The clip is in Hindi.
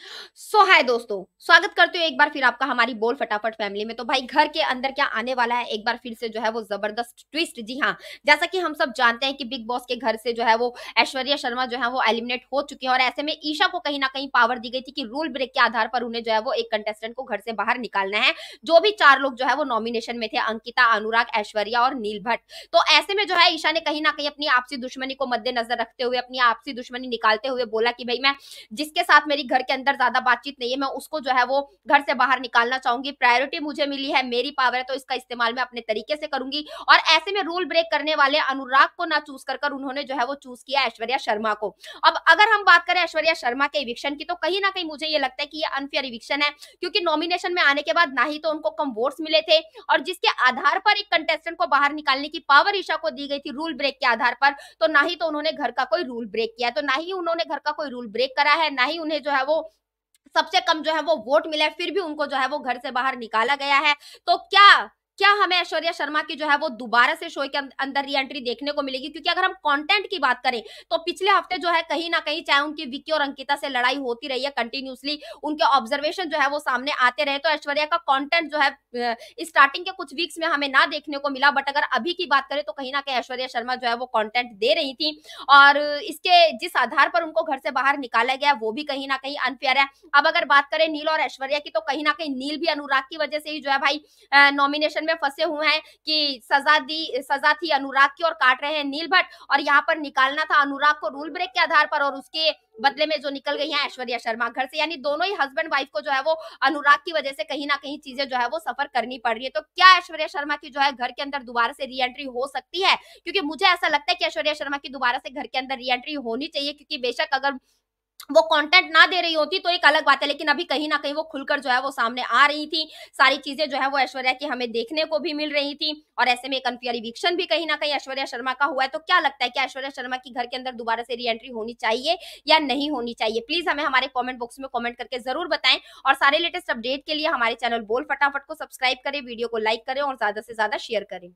हाय दोस्तों, स्वागत करते हो एक बार फिर आपका हमारी बोल फटाफट फैमिली में। तो भाई घर के अंदर क्या आने वाला है एक बार फिर से जो है वो जबरदस्त ट्विस्ट। जी हाँ, जैसा कि हम सब जानते हैं कि बिग बॉस के घर से जो है वो ऐश्वर्या शर्मा जो है वो एलिमिनेट हो चुकी है और ऐसे में ईशा को कहीं ना कहीं पावर दी गई थी कि रूल ब्रेक के आधार पर उन्हें जो है वो एक कंटेस्टेंट को घर से बाहर निकालना है। जो भी 4 लोग जो है वो नॉमिनेशन में थे, अंकिता, अनुराग, ऐश्वर्या और नील भट्ट। तो ऐसे में जो है ईशा ने कहीं ना कहीं अपनी आपसी दुश्मनी को मद्देनजर रखते हुए, अपनी आपसी दुश्मनी निकालते हुए बोला कि भाई मैं जिसके साथ मेरी घर के अंदर ज्यादा बातचीत नहीं है, मैं उसको जो है वो घर से बाहर निकालना चाहूंगी। प्रायोरिटी मुझे मिली है, मेरी पावर है, तो इसका इस्तेमाल मैं अपने तरीके से करूंगी। और ऐसे में रूल ब्रेक करने वाले अनुराग को ना चूज कर उन्होंने जो है वो चूज किया ऐश्वर्या शर्मा को। अब अगर हम बात करें ऐश्वर्या शर्मा के इविक्शन की, तो कहीं ना कहीं मुझे ये लगता है कि ये अनफेयर इविक्शन है, क्योंकि नॉमिनेशन में आने के बाद ना ही तो उनको कम वोट्स मिले थे, और जिसके आधार पर एक कंटेस्टेंट को बाहर निकालने की पावर ईशा को दी गई थी रूल ब्रेक के आधार पर, तो ना ही तो उन्होंने घर का कोई रूल ब्रेक किया है, तो ना ही उन्होंने घर का कोई रूल ब्रेक करा है, ना ही उन्हें जो है वो सबसे कम जो है वो वोट मिला है, फिर भी उनको जो है वो घर से बाहर निकाला गया है। तो क्या क्या हमें ऐश्वर्या शर्मा की जो है वो दोबारा से शो के अंदर री एंट्री देखने को मिलेगी? क्योंकि अगर हम कंटेंट की बात करें तो पिछले हफ्ते जो है कहीं ना कहीं, चाहे उनकी विक्की और अंकिता से लड़ाई होती रही है कंटिन्यूसली, उनके ऑब्जर्वेशन जो है वो सामने आते रहे, तो ऐश्वर्या का कंटेंट जो है स्टार्टिंग के कुछ वीक्स में हमें ना देखने को मिला। बट अगर अभी की बात करें तो कहीं ना कहीं ऐश्वर्या शर्मा जो है वो कंटेंट दे रही थी, और इसके जिस आधार पर उनको घर से बाहर निकाला गया वो भी कहीं ना कहीं अनफेयर है। अब अगर बात करें नील और ऐश्वर्या की, तो कहीं ना कहीं नील भी अनुराग की वजह से ही जो है भाई नॉमिनेशन में फंसे हुए हैं कि सजा थी अनुराग की और काट रहे हैं नील भट्ट, और यहाँ पर निकालना था अनुराग को रूल ब्रेक के आधार पर, और उसके बदले में जो निकल गई है ऐश्वर्या शर्मा घर से। यानी दोनों ही हस्बैंड वाइफ को जो है वो अनुराग की वजह से कहीं ना कहीं चीजें जो है वो सफर करनी पड़ रही है। तो क्या ऐश्वर्या शर्मा की जो है घर के अंदर दोबारा से री एंट्री हो सकती है? क्योंकि मुझे ऐसा लगता है कि ऐश्वर्या शर्मा की दोबारा से घर के अंदर री एंट्री होनी चाहिए, क्योंकि बेशक अगर वो कंटेंट ना दे रही होती तो एक अलग बात है, लेकिन अभी कहीं ना कहीं वो खुलकर जो है वो सामने आ रही थी, सारी चीजें जो है वो ऐश्वर्या की हमें देखने को भी मिल रही थी, और ऐसे में एक अनफेयर इविक्शन भी कहीं ना कहीं ऐश्वर्या शर्मा का हुआ है। तो क्या लगता है कि ऐश्वर्या शर्मा की घर के अंदर दोबारा से री एंट्री होनी चाहिए या नहीं होनी चाहिए? प्लीज हमें हमारे कॉमेंट बॉक्स में कॉमेंट करके जरूर बताएं, और सारे लेटेस्ट अपडेट के लिए हमारे चैनल बोल फटाफट को सब्सक्राइब करें, वीडियो को लाइक करें और ज्यादा से ज्यादा शेयर करें।